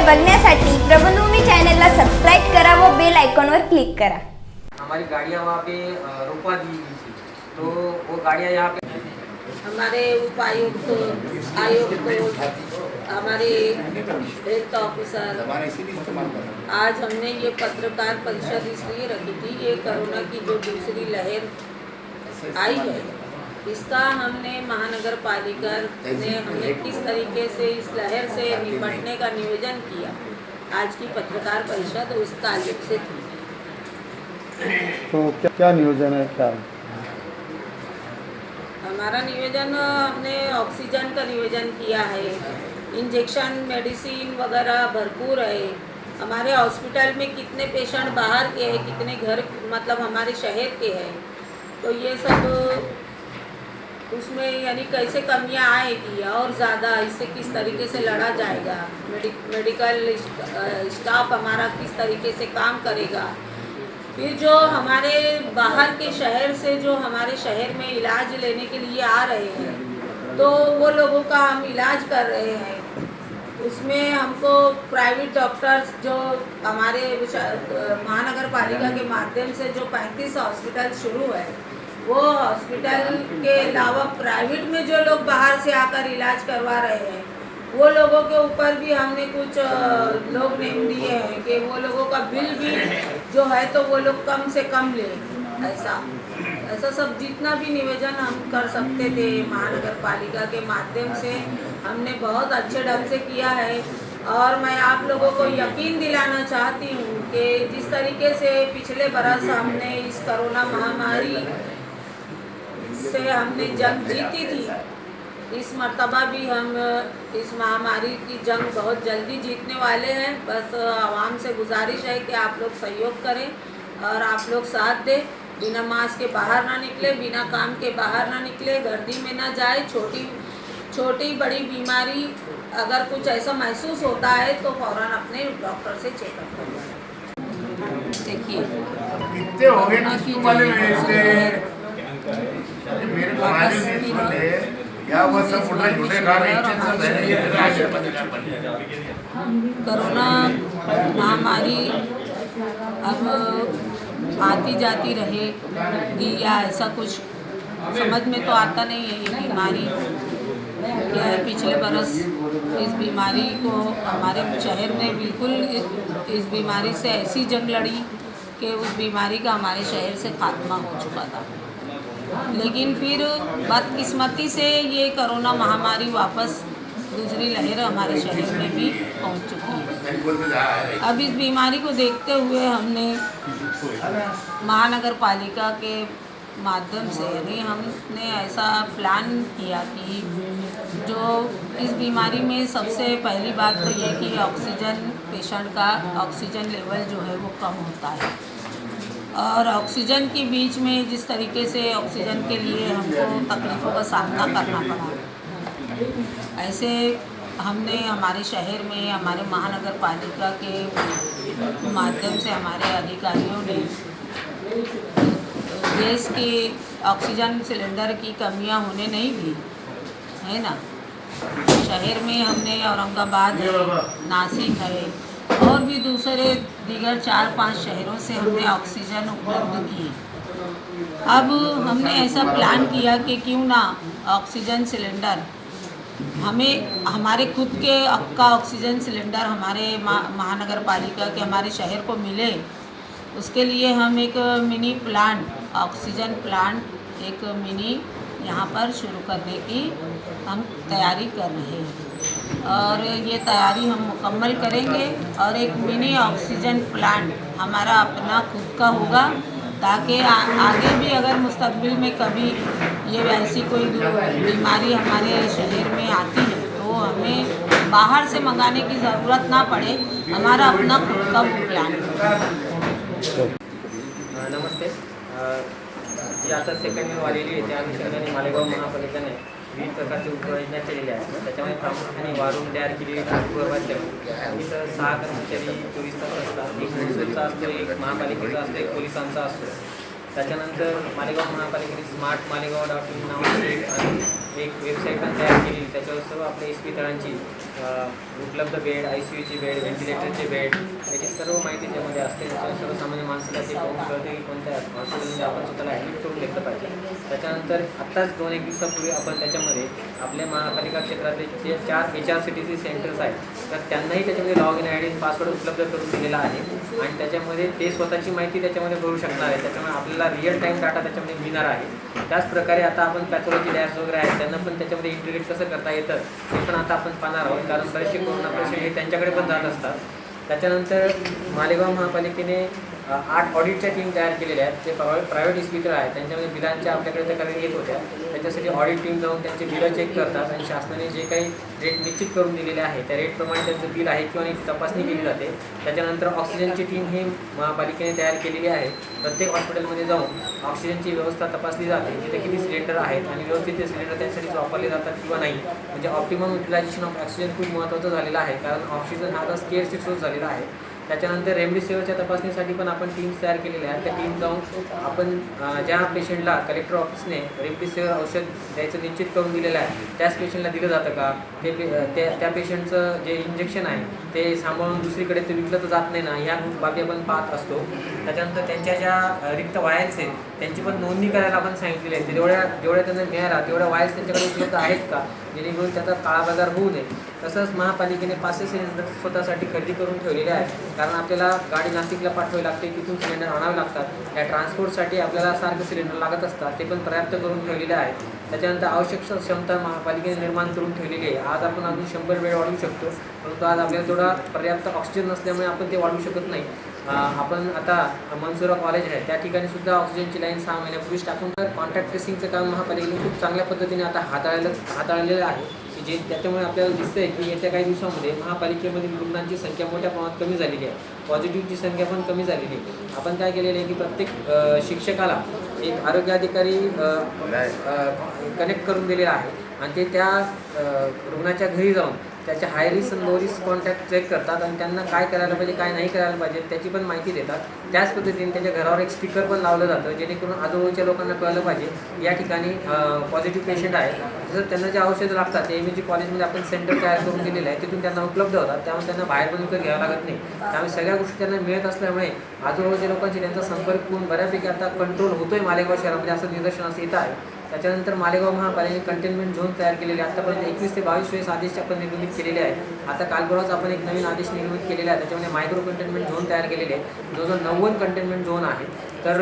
बघण्यासाठी प्रबंधभूमी चॅनलला सबस्क्राइब करा व बेल आयकॉनवर क्लिक करा। हमारी गाड़ियाँ वहाँ पे रुकवा दी गई थी, तो वो गाड़ियाँ यहाँ पे हमारे उपायुक्त आयुक्त हमारे हेल्थ ऑफिसर आज हमने ये पत्रकार परिषद इसलिए रखी थी, ये कोरोना की जो दूसरी लहर आई है इसका हमने महानगर पालिका ने हमने किस तरीके से इस लहर से निपटने का नियोजन किया। आज की पत्रकार परिषद उस ताल्लुक से थी। तो क्या नियोजन है? क्या हमारा नियोजन, हमने ऑक्सीजन का नियोजन किया है, इंजेक्शन मेडिसिन वगैरह भरपूर है। हमारे हॉस्पिटल में कितने पेशेंट बाहर के हैं, कितने घर मतलब हमारे शहर के हैं, तो ये सब उसमें यानी कैसे कमियां आएगी और ज़्यादा इससे किस तरीके से लड़ा जाएगा, मेडिकल स्टाफ हमारा किस तरीके से काम करेगा। फिर जो हमारे बाहर के शहर से जो हमारे शहर में इलाज लेने के लिए आ रहे हैं, तो वो लोगों का हम इलाज कर रहे हैं। उसमें हमको प्राइवेट डॉक्टर्स जो हमारे महानगर पालिका के माध्यम से जो 35 हॉस्पिटल शुरू है, वो हॉस्पिटल के अलावा प्राइवेट में जो लोग बाहर से आकर इलाज करवा रहे हैं, वो लोगों के ऊपर भी हमने कुछ लोग नेम दिए हैं कि वो लोगों का बिल भी जो है तो वो लोग कम से कम ले। ऐसा सब जितना भी निवेदन हम कर सकते थे महानगर पालिका के माध्यम से हमने बहुत अच्छे ढंग से किया है। और मैं आप लोगों को यकीन दिलाना चाहती हूँ कि जिस तरीके से पिछले बरस हमने इस कोरोना महामारी से हमने जंग जीती थी, इस मर्तबा भी हम इस महामारी की जंग बहुत जल्दी जीतने वाले हैं। बस आवाम से गुजारिश है कि आप लोग सहयोग करें और आप लोग साथ दें, बिना मास्क के बाहर ना निकले, बिना काम के बाहर ना निकले, गर्दी में ना जाए। छोटी बड़ी बीमारी अगर कुछ ऐसा महसूस होता है तो फौरन अपने डॉक्टर से चेकअप करवाएं। देखिए कोरोना की कोरोना महामारी अब आती जाती रहेगी या ऐसा कुछ समझ में तो आता नहीं है। ये बीमारी क्या है, पिछले बरस इस बीमारी को हमारे शहर में बिल्कुल इस बीमारी से ऐसी जंग लड़ी कि उस बीमारी का हमारे शहर से खात्मा हो चुका था। लेकिन फिर बदकिस्मती से ये कोरोना महामारी वापस दूसरी लहर हमारे शहर में भी पहुंच चुकी है। अब इस बीमारी को देखते हुए हमने महानगर पालिका के माध्यम से यानी हमने ऐसा प्लान किया कि जो इस बीमारी में सबसे पहली बात तो ये कि ऑक्सीजन पेशेंट का ऑक्सीजन लेवल जो है वो कम होता है। और ऑक्सीजन के बीच में जिस तरीके से ऑक्सीजन के लिए हमको तकलीफ़ों का सामना करना पड़ा, ऐसे हमने हमारे शहर में हमारे महानगर पालिका के माध्यम से हमारे अधिकारियों ने गैस की ऑक्सीजन सिलेंडर की कमियां होने नहीं दी है ना। शहर में हमने औरंगाबाद है, नासिक है और भी दूसरे दीगर 4-5 शहरों से हमने ऑक्सीजन उपलब्ध की। अब हमने ऐसा प्लान किया कि क्यों ना ऑक्सीजन सिलेंडर हमें हमारे खुद के का ऑक्सीजन सिलेंडर हमारे महानगर पालिका के हमारे शहर को मिले। उसके लिए हम एक मिनी प्लांट, ऑक्सीजन प्लांट एक मिनी यहाँ पर शुरू करने की हम तैयारी कर रहे हैं और ये तैयारी हम मुकम्मल करेंगे और एक मिनी ऑक्सीजन प्लांट हमारा अपना खुद का होगा, ताकि आगे भी अगर मुस्तकबिल में कभी ये ऐसी कोई बीमारी हमारे शहर में आती है तो हमें बाहर से मंगाने की ज़रूरत ना पड़े, हमारा अपना खुद का प्लान। नमस्ते। जी आता सेकंड इयर वालेली आहे, त्या अनुषंगाने मालेगाव महापालिकेने विविध प्रकारच्या उपाययोजना केलेल्या आहेत। त्याच्यामध्ये प्रामुख्याने वारून तयार केलेली पूर्ववास्य इथं 6 कर्मचारी 24 तास असतात। एक महसूलचा असतो, एक महापालिकेचा असतो, एक पोलिसांचा असतो। त्याच्यानंतर मालेगाव महापालिकेने स्मार्ट मालेगाव.in नावाची एक वेबसाईट पण तयार केली त्याच्यावर सर्व आपल्या इस्पितळांची उपलब्ध बेड, ICUची बेड, व्हेंटिलेटरचे बेड याची सर्व माहिती त्यामध्ये असते. त्याच्यावर सर्वसामान्य माणसाला ते पाहून कळते की कोणत्या हॉस्पिटलमध्ये आपण स्वतःला ॲडमिट करून घेतलं पाहिजे. त्याच्यानंतर आत्ताच 2-1 दिवसापूर्वी आपण त्याच्यामध्ये आपल्या महापालिका क्षेत्रातले जे 4 HRCTC सेंटर्स आहेत तर त्यांनाही त्याच्यामध्ये लॉग इन ID पासवर्ड उपलब्ध करून दिलेला आहे आणि त्याच्यामध्ये ते स्वतःची माहिती त्याच्यामध्ये भरू शकणार आहे. त्याच्यामुळे आपल्याला रिअल टाईम डाटा त्याच्यामध्ये मिळणार आहे. त्याचप्रकारे आता आपण पॅथॉलॉजी लॅब्स वगैरे आहेत त्यांना पण त्याच्यामध्ये इंटिग्रेट कसं करता येतं ते पण आता आपण पाहणार आहोत, कारण बरेचसे कोरोना पेशंट हे त्यांच्याकडे पण जात असतात. त्याच्यानंतर मालेगाव महापालिकेने 8 ऑडिटच्या टीम तयार केलेल्या आहेत. ते प्रायव्हेट इस्पितळ आहेत त्यांच्यामध्ये बिलांच्या आपल्याकडे तक्रारी येत होत्या. त्याच्यासाठी ऑडिट टीम जाऊन त्यांचे बिलं चेक करतात आणि शासनाने जे काही रेट निश्चित करून दिलेले आहे त्या रेटप्रमाणे त्यांचं बिल आहे किंवा नाही तपासणी केली जाते. त्याच्यानंतर ऑक्सिजनची टीम ही महापालिकेने तयार केलेली आहे. प्रत्येक हॉस्पिटलमध्ये जाऊन ऑक्सिजनची व्यवस्था तपासली जाते, तिथे किती सिलेंडर आहेत आणि व्यवस्थित ते सिलेंडर त्यासाठी वापरले जातात किंवा नाही. म्हणजे ऑप्टिमम युटिलायझेशन ऑफ ऑक्सिजन खूप महत्त्वाचं झालेलं आहे, कारण ऑक्सिजन हा आता स्केअर रिसोर्स झालेला आहे. त्याच्यानंतर रेमडेसिवीरच्या तपासणीसाठी पण आपण टीम्स तयार केलेल्या आहेत. त्या टीम जाऊन आपण ज्या पेशंटला कलेक्टर ऑफिसने रेमडेसिवीर औषध द्यायचं निश्चित करून दिलेलं आहे त्याच पेशंटला दिलं जातं का, त्या पेशंटचं जे इंजेक्शन आहे ते सांभाळून दुसरीकडे ते विकलं तर जात नाही ना, ह्या बाबी आपण पाहत असतो. त्याच्यानंतर त्यांच्या ज्या रिक्त वायर्स आहेत त्यांची पण नोंदणी करायला आपण सांगितलेली आहे. जेवढ्या त्यांना मिळाला तेवढ्या वायर्स त्यांच्याकडे उपलब्ध आहेत का, जेणेकरून त्याचा काळाबाजार होऊ नये. तसंच महापालिकेने 500 सिलेंडर स्वतःसाठी खरेदी करून ठेवलेले आहेत, कारण आपल्याला गाडी नाशिकला पाठवावी लागते, तिथून सिलेंडर आणावे लागतात. या ट्रान्सपोर्टसाठी आपल्याला सारखं सिलेंडर लागत असतात, ते पण पर्याप्त करून ठेवलेले आहेत. त्याच्यानंतर आवश्यक क्षमता महापालिकेने निर्माण करून ठेवलेली आहे. आज आपण अजून 100 बेड वाढवू शकतो, परंतु आज आपल्याला तेवढा पर्याप्त ऑक्सिजन नसल्यामुळे आपण ते वाढवू शकत नाही. आपण आता मनसुरा कॉलेज आहे त्या ठिकाणी सुद्धा ऑक्सिजनची लाईन 6 महिन्यापूर्वीच टाकून कॉन्टॅक्ट ट्रेसिंगचं काम महापालिकेने खूप चांगल्या पद्धतीने आता हाताळलेलं आहे, की त्याच्यामुळे आपल्याला दिसतं आहे की येत्या काही दिवसामध्ये महापालिकेमधील रुग्णांची संख्या मोठ्या प्रमाणात कमी झालेली आहे, पॉझिटिव्हची संख्या पण कमी झालेली आहे. आपण काय केलेलं आहे की प्रत्येक शिक्षकाला एक आरोग्य अधिकारी कनेक्ट करून दिलेला आहे आणि ते त्या रुग्णाच्या घरी जाऊन त्याच्या हाय रिस्क आणि लो रिस्क कॉन्टॅक्ट चेक करतात आणि त्यांना काय करायला पाहिजे काय नाही करायला पाहिजे त्याची पण माहिती देतात. त्याच पद्धतीने त्याच्या घरावर एक स्टिकर पण लावलं जातं, जेणेकरून आजूबाजूच्या लोकांना कळलं पाहिजे या ठिकाणी पॉझिटिव्ह पेशंट आहे. तसंच त्यांना जे औषधं लागतात ते MG कॉलेजमध्ये आपण सेंटर तयार करून दिलेलं आहे, तिथून त्यांना उपलब्ध होतात. त्यामुळे त्यांना बाहेर पण विकत घ्यावं लागत नाही. त्यामुळे सगळ्या गोष्टी त्यांना मिळत असल्यामुळे आजूबाजूच्या लोकांची त्यांचा संपर्क होऊन बऱ्यापैकी आता कंट्रोल होतोय मालेगाव शहरामध्ये, असं निदर्शनास येत आहे. त्याच्यानंतर मालेगाव महापालिकेने कंटेनमेंट झोन तयार केलेले आहे. आतापर्यंत 21 ते 22 आदेश आपण निर्मित केलेले आहेत. आता कालपरवाच आपण एक नवीन आदेश निर्मित केलेला आहे, त्याच्यामध्ये मायक्रो कंटेनमेंट झोन तयार केलेले आहेत. जो 90 कंटेनमेंट झोन आहे. तर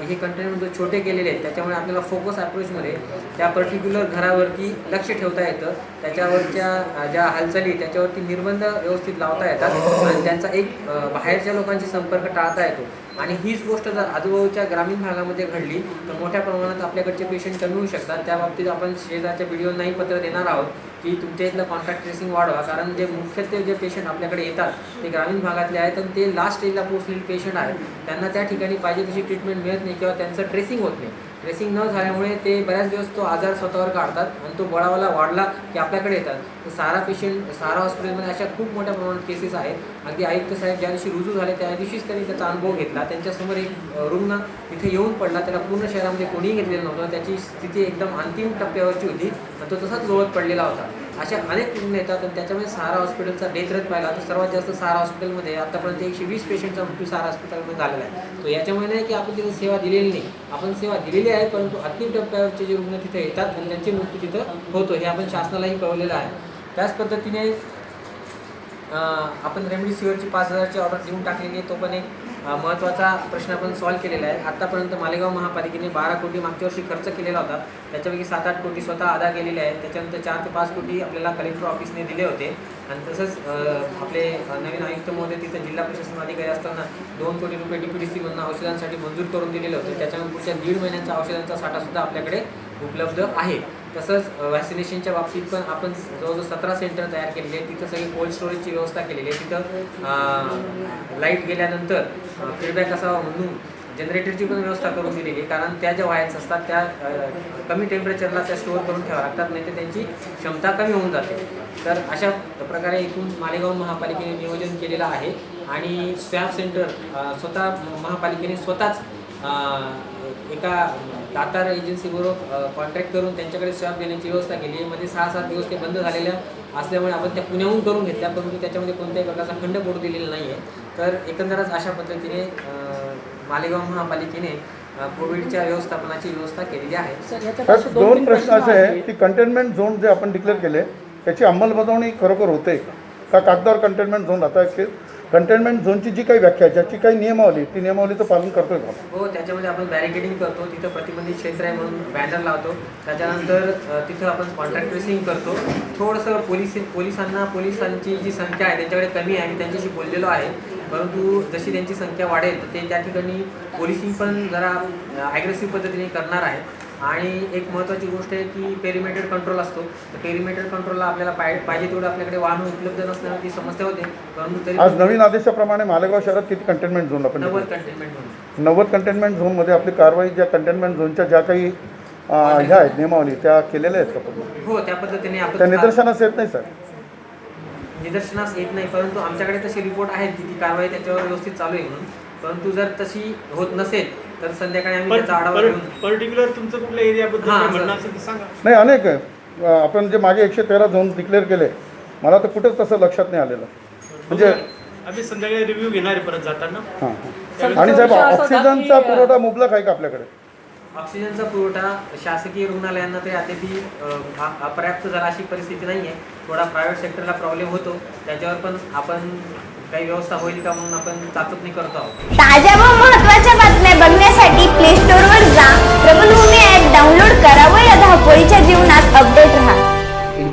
हे कंटेनमेंट जो छोटे केलेले आहेत त्याच्यामुळे आपल्याला फोकस अप्रोचमध्ये त्या पर्टिक्युलर घरावरती लक्ष ठेवता येतं, त्याच्यावरच्या ज्या हालचाली त्याच्यावरती निर्बंध व्यवस्थित लावता येतात आणि त्यांचा एक बाहेरच्या लोकांशी संपर्क टाळता येतो. आणि हीच गोष्ट जर आजूबाजूच्या ग्रामीण भागामध्ये घडली तर मोठ्या प्रमाणात आपल्याकडचे पेशंट कमी होऊ शकतात. त्या बाबतीत आपण शेजारच्या व्हिडिओनाही पत्र देणार आहोत की तुमच्या इथलं कॉन्टॅक्ट ट्रेसिंग वाढवा, कारण जे मुख्यत्वे जे पेशंट आपल्याकडे येतात ते ग्रामीण भागातले आहेत आणि ते लास्ट स्टेजला पोहोचलेले पेशंट आहेत. त्यांना त्या ठिकाणी पाहिजे तशी ट्रीटमेंट मिळत नाही किंवा त्यांचं ट्रेसिंग होत नाही. ट्रेसिंग न झाल्यामुळे ते बऱ्याच दिवस तो आजार स्वतःवर काढतात आणि तो बळावाला वाढला की आपल्याकडे येतात. तर सारा हॉस्पिटलमध्ये अशा खूप मोठ्या प्रमाणात केसेस आहेत. अगदी आयुक्त साहेब ज्या दिवशी रुजू झाले त्या दिवशीच त्यांनी त्याचा अनुभव घेतला. त्यांच्यासमोर एक रुग्ण तिथे येऊन पडला, त्याला पूर्ण शहरामध्ये कोणीही घेतलेलं नव्हतं, त्याची स्थिती एकदम अंतिम टप्प्यावरची होती आणि तो तसाच लोळत पडलेला होता. अशा अनेक रुग्ण येतात आणि त्याच्यामुळे सारा हॉस्पिटलचा डेथ रेट पाहिला तर सर्वात जास्त सारा हॉस्पिटलमध्ये आतापर्यंत 120 पेशंटचा मृत्यू सारा हॉस्पिटलमध्ये झालेला आहे. तो याच्यामुळे नाही की आपण तिथे सेवा दिलेली नाही, आपण सेवा दिलेली आहे, परंतु अंतिम टप्प्यावरचे जे रुग्ण तिथे येतात आणि त्यांचे मृत्यू तिथं होतो हे आपण शासनालाही कळवलेलं आहे. त्याच पद्धतीने आपण रेमडेसिवीरची 5000ची ऑर्डर देऊन टाकलेली आहे, तो पण एक महत्त्वाचा प्रश्न आपण सॉल्व्ह केलेला आहे. आत्तापर्यंत मालेगाव महापालिकेने 12 कोटी मागच्या वर्षी खर्च केलेला होता, त्याच्यापैकी 7-8 कोटी स्वतः अदा केलेले आहेत. त्याच्यानंतर 4 ते 5 कोटी आपल्याला कलेक्टर ऑफिसने दिले होते आणि तसंच आपले नवीन आयुक्त महोदय तिथं जिल्हा प्रशासन अधिकारी असताना 2 कोटी रुपये DPDC मधून औषधांसाठी मंजूर करून दिलेले होते. त्याच्यामुळे पुढच्या 1.5 महिन्यांचा औषधांचा साठासुद्धा आपल्याकडे उपलब्ध आहे. तसंच व्हॅक्सिनेशनच्या बाबतीत पण आपण जवळजवळ 17 सेंटर तयार केलेले आहेत. तिथं सगळी कोल्ड स्टोरेजची व्यवस्था केलेली आहे. तिथं लाईट गेल्यानंतर फीडबॅक असावा म्हणून जनरेटरची पण व्यवस्था करून दिलेली आहे, कारण त्या ज्या वायर्स असतात त्या कमी टेम्परेचरला त्या स्टोअर करून ठेवाव्या लागतात, नाही तर त्यांची क्षमता कमी होऊन जाते. तर अशा प्रकारे एकूण मालेगाव महापालिकेने नियोजन केलेलं आहे. आणि स्वॅब सेंटर स्वतः महापालिकेने स्वतःच एका दातार एजन्सीबरोबर कॉन्टॅक्ट करून त्यांच्याकडे स्टॉक देण्याची व्यवस्था केली. मध्ये 6-7 दिवस ते बंद झालेल्या असल्यामुळे आपण त्या पुण्याहून करून घेतल्या, परंतु त्याच्यामध्ये कोणत्याही प्रकारचा खंड पडू दिलेला नाही आहे. तर एकंदरच अशा पद्धतीने मालेगाव महापालिकेने कोविडच्या व्यवस्थापनाची व्यवस्था केलेली आहे. साहेब, दोन प्रश्न असे आहे की कंटेनमेंट झोन जे आपण डिक्लेअर केले त्याची अंमलबजावणी खरोखर होते का? कागदावर कंटेनमेंट झोन आता कंटेनमेंट झोनची जी काही व्याख्या आहे, ज्याची काही नियमावली, ती नियमावलीचं पालन करतोय का? हो, त्याच्यामध्ये आपण बॅरिकेडिंग करतो, तिथं प्रतिबंधित क्षेत्र आहे म्हणून बॅनर लावतो. त्याच्यानंतर तिथं आपण कॉन्ट्रॅक्ट ट्रेसिंग करतो. थोडंसं पोलिसांची जी संख्या आहे त्यांच्याकडे कमी आहे, मी त्यांच्याशी बोललेलो आहे. परंतु जशी त्यांची संख्या वाढेल तर ते त्या ठिकाणी पोलिसिंग पण जरा ॲग्रेसिव्ह पद्धतीने करणार आहे. आणि एक महत्त्वाची गोष्ट आहे की पेरिमीटर कंट्रोल असतो. तर पेरिमीटर कंट्रोलला आपल्याला पाहिजे तेवढं आपल्याकडे वाहन उपलब्ध नसण्याची समस्या होते. परंतु तरी आज नवीन आदेशाप्रमाणे मालेगाव शहरात किती कंटेनमेंट झोन आपण 90 कंटेनमेंट झोन 90 कंटेनमेंट झोनमध्ये आपली कारवाई ज्या कंटेनमेंट झोनच्या ज्या काही ह्या आहेत नियमावली त्या केलेल्या आहेत का पूर्ण? हो, त्या पद्धतीने त्या आपण निदर्शनास येत नाही सर? निदर्शनास येत नाही, परंतु आमच्याकडे तसे रिपोर्ट आहेत की ती कारवाई त्याच्यावर व्यवस्थित चालू आहे म्हणून. परंतु जर तशी होत नसेल तर संध्याकाळी आम्ही त्याचा आढावा घेऊन पर्टिक्युलर तुमचं कुठल्या एरियाबद्दल हां, काय सर. म्हणणं असेल तर सांगा. नाही, अनेक आहे. आपण जे मागे 113 झोन डिक्लेअर केले, मला तर कुठेच तसं लक्षात नाही आलेलं. म्हणजे आम्ही संध्याकाळी रिव्ह्यू घेणार आहे परत जाताना. हां. आणि साहेब, ऑक्सिजनचा पुरवठा मुबलक आहे का आपल्याकडे? ऑक्सिजनचा पुरवठा शासकीय रुग्णालयांना तरी अद्याप अपर्याप्त झाला अशी परिस्थिती नाही आहे. थोडा प्रायव्हेट सेक्टरला प्रॉब्लेम होतो, त्याच्यावर पण आपण काही व्यवस्था होईल का म्हणून आपण चाचपणी करतो आहोत. ताज्या व महत्त्वाच्या बातम्या बघण्यासाठी प्ले स्टोअरवर जा, प्रबलभूमी ॲप डाउनलोड करा व या धावपळीच्या जीवनात अपडेट राहा.